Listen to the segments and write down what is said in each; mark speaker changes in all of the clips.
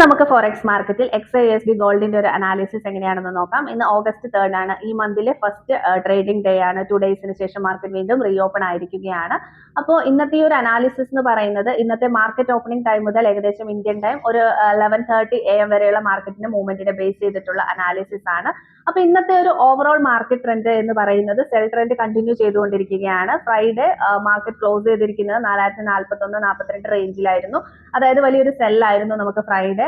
Speaker 1: നമുക്ക് ഫോറക്സ് മാർക്കറ്റിൽ XAUSD ഗോൾഡിന്റെ ഒരു അനാലിസിസ് എങ്ങനെയാണെന്ന് നോക്കാം. ഇന്ന് ഓഗസ്റ്റ് 3 ആണ്. ഈ മന്തിലെ ഫസ്റ്റ് ട്രേഡിംഗ് ഡേ ആണ്. 2 ഡേയ്സിന് ശേഷം മാർക്കറ്റ് വീണ്ടും റീ ഓപ്പൺ ആയിരിക്കുകയാണ്. അപ്പോൾ ഇന്നത്തെ ഈ ഒരു അനാലിസിസ് എന്ന് പറയുന്നത് ഇന്നത്തെ മാർക്കറ്റ് ഓപ്പണിംഗ് ടൈം മുതൽ ഏകദേശം ഇന്ത്യൻ ടൈം ഒരു 11:30 AM വരെയുള്ള മാർക്കറ്റിന്റെ മൂവ്മെന്റിനെ ബേസ് ചെയ്തിട്ടുള്ള അനാലിസിസ് ആണ്. അപ്പൊ ഇന്നത്തെ ഒരു ഓവറോൾ മാർക്കറ്റ് ട്രെൻഡ് എന്ന് പറയുന്നത് സെൽ ട്രെൻഡ് കണ്ടിന്യൂ ചെയ്തുകൊണ്ടിരിക്കുകയാണ്. ഫ്രൈഡേ മാർക്കറ്റ് ക്ലോസ് ചെയ്തിരിക്കുന്നത് 4041-42 റേഞ്ചിലായിരുന്നു. അതായത് വലിയൊരു സെല്ലായിരുന്നു നമുക്ക് ഫ്രൈഡേ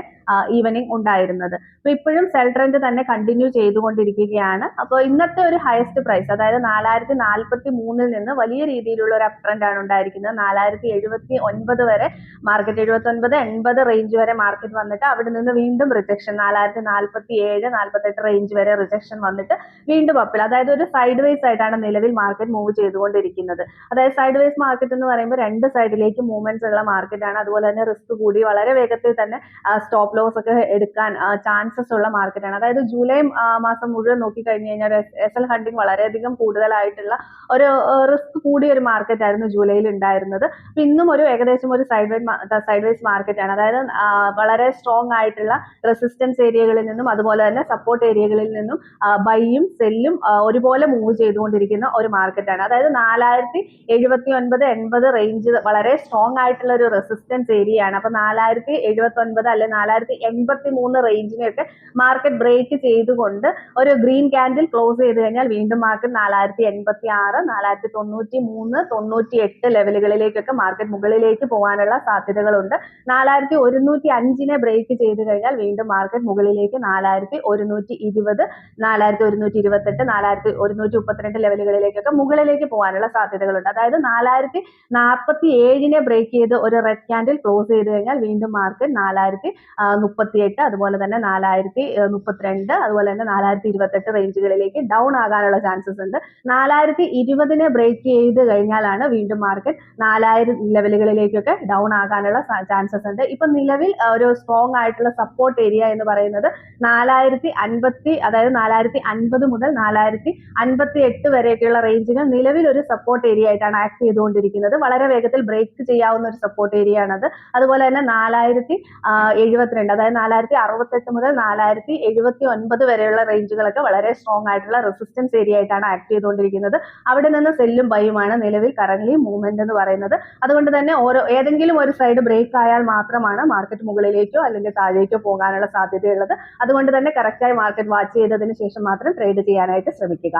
Speaker 1: ഈവനിങ് ഉണ്ടായിരുന്നത്. അപ്പൊ ഇപ്പോഴും സെൽ ട്രെൻഡ് തന്നെ കണ്ടിന്യൂ ചെയ്തുകൊണ്ടിരിക്കുകയാണ്. അപ്പോൾ ഇന്നത്തെ ഒരു ഹയസ്റ്റ് പ്രൈസ് അതായത് 4043 നിന്ന് വലിയ രീതിയിലുള്ള ഒരു അപ് ട്രെൻഡ് ആണ് ഉണ്ടായിരിക്കുന്നത്. 4079 വരെ മാർക്കറ്റ് 79-80 റേഞ്ച് വരെ മാർക്കറ്റ് വന്നിട്ട് അവിടെ നിന്ന് വീണ്ടും റിജക്ഷൻ 4047-48 റേഞ്ച് വരെ റിജക്ഷൻ വന്നിട്ട് വീണ്ടും അപ്പിൽ, അതായത് ഒരു സൈഡ് വേസ് ആയിട്ടാണ് നിലവിൽ മാർക്കറ്റ് മൂവ് ചെയ്തുകൊണ്ടിരിക്കുന്നത്. അതായത് സൈഡ് വേസ് മാർക്കറ്റ് എന്ന് പറയുമ്പോൾ രണ്ട് സൈഡിലേക്ക് മൂവ്മെന്റ്സ് ഉള്ള മാർക്കറ്റ് ആണ്. അതുപോലെ തന്നെ റിസ്ക് കൂടി വളരെ വേഗത്തിൽ തന്നെ സ്റ്റോപ്പ് ലോസ് ഒക്കെ എടുക്കാൻ ചാൻസസ് ഉള്ള മാർക്കറ്റാണ്. അതായത് ജൂലൈ മാസം മുഴുവൻ നോക്കിക്കഴിഞ്ഞു കഴിഞ്ഞാൽ SL ഹണ്ടിങ് വളരെയധികം കൂടുതലായിട്ടുള്ള ഒരു റിസ്ക് കൂടിയ ഒരു മാർക്കറ്റ് ആയിരുന്നു ജൂലൈയിൽ ഉണ്ടായിരുന്നത്. ഇന്നും ഒരു ഏകദേശം ഒരു സൈഡ് വേസ് മാർക്കറ്റ് ആണ്. അതായത് വളരെ സ്ട്രോങ് ആയിട്ടുള്ള റെസിസ്റ്റൻസ് ഏരിയകളിൽ നിന്നും അതുപോലെ തന്നെ സപ്പോർട്ട് ഏരിയകളിൽ നിന്നും ബൈയും സെല്ലും ഒരുപോലെ മൂവ് ചെയ്തുകൊണ്ടിരിക്കുന്ന ഒരു മാർക്കറ്റാണ്. അതായത് 4079-80 റേഞ്ച് വളരെ സ്ട്രോങ് ആയിട്ടുള്ള ഒരു റെസിസ്റ്റൻസ് ഏരിയ ആണ്. അപ്പൊ 4079 അല്ലെ 4083 റേഞ്ചിനെയൊക്കെ മാർക്കറ്റ് ബ്രേക്ക് ചെയ്തുകൊണ്ട് ഒരു ഗ്രീൻ ക്യാൻഡിൽ ക്ലോസ് ചെയ്ത് കഴിഞ്ഞാൽ വീണ്ടും മാർക്കറ്റ് 4086, 4093, 98 ലെവലുകളിലേക്കൊക്കെ മാർക്കറ്റ് മുകളിലേക്ക് പോകാനുള്ള സാധ്യതകളുണ്ട്. 4105 ബ്രേക്ക് ചെയ്ത് കഴിഞ്ഞാൽ വീണ്ടും മാർക്കറ്റ് മുകളിലേക്ക് 4120, 4128, 4132 ലെവലുകളിലേക്കൊക്കെ മുകളിലേക്ക് പോകാനുള്ള സാധ്യതകളുണ്ട്. അതായത് 4047 ബ്രേക്ക് ചെയ്ത് ഒരു റെഡ് ക്യാൻഡിൽ ക്ലോസ് ചെയ്ത് കഴിഞ്ഞാൽ വീണ്ടും മാർക്കറ്റ് 4038, അതുപോലെ തന്നെ 4032, അതുപോലെ തന്നെ 4028 റേഞ്ചുകളിലേക്ക് ഡൗൺ ആകാനുള്ള ചാൻസസ് ഉണ്ട്. 4020 ബ്രേക്ക് ചെയ്ത് കഴിഞ്ഞാലാണ് വീണ്ടും മാർക്കറ്റ് 4000 ലെവലുകളിലേക്കൊക്കെ ഡൗൺ ആകാനുള്ള ചാൻസസ് ഉണ്ട്. ഇപ്പൊ നിലവിൽ ഒരു സ്ട്രോങ് ആയിട്ടുള്ള സപ്പോർട്ട് ഏരിയ എന്ന് പറയുന്നത് 4050, അതായത് 4050 മുതൽ 4058 വരെയൊക്കെയുള്ള റേഞ്ചുകൾ നിലവിൽ ഒരു സപ്പോർട്ട് ഏരിയ ആയിട്ടാണ് ആക്ട് ചെയ്തുകൊണ്ടിരിക്കുന്നത്. വളരെ വേഗത്തിൽ ബ്രേക്ക് ചെയ്യാവുന്ന ഒരു സപ്പോർട്ട് ഏരിയ ആണത്. അതുപോലെ തന്നെ 4072, അതായത് 4068 മുതൽ 4079 വരെയുള്ള റേഞ്ചുകളൊക്കെ വളരെ സ്ട്രോങ് ആയിട്ടുള്ള റെസിസ്റ്റൻസ് ഏരിയ ആയിട്ടാണ് ആക്ട് ചെയ്തുകൊണ്ടിരിക്കുന്നത്. അവിടെ നിന്ന് സെല്ലും ബൈയുമാണ് നിലവിൽ കറന്റ് മൂവ്മെന്റ് എന്ന് പറയുന്നത്. അതുകൊണ്ട് തന്നെ ഏതെങ്കിലും ഒരു സൈഡ് ബ്രേക്ക് ആയാൽ മാത്രമാണ് മാർക്കറ്റ് മുകളിലേക്കോ അല്ലെങ്കിൽ താഴേക്കോ പോകാനുള്ള സാധ്യതയുള്ളത്. അതുകൊണ്ട് തന്നെ കറക്റ്റായി മാർക്കറ്റ് വാച്ച് ചെയ്തതിന് ശേഷം മാത്രം ട്രേഡ് ചെയ്യാനായിട്ട് ശ്രമിക്കുക.